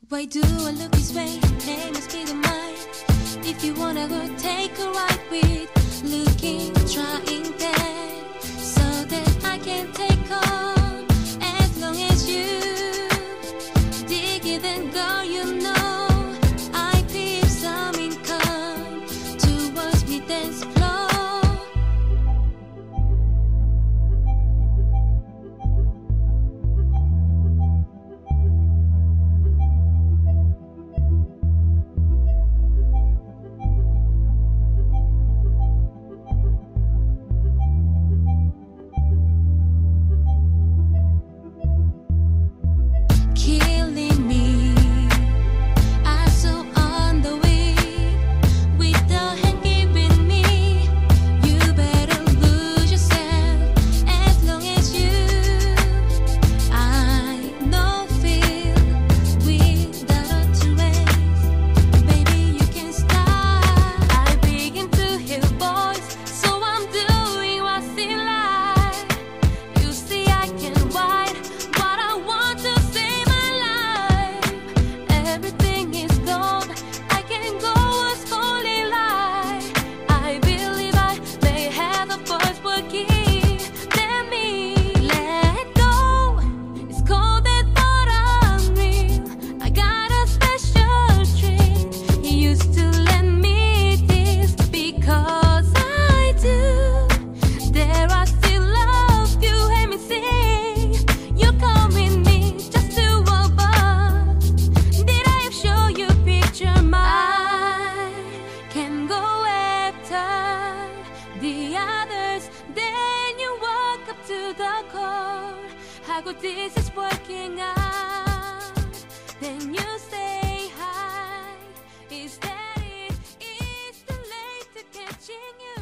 Why do I look this way? They must be the mind. If you wanna go take a ride with looking, trying that, so that I can take on as long as you dig it and go, you know I feel some income towards me dance floor. The others, then you walk up to the core. How good this is working out. Then you say hi. Is that it? It's too late to catching you.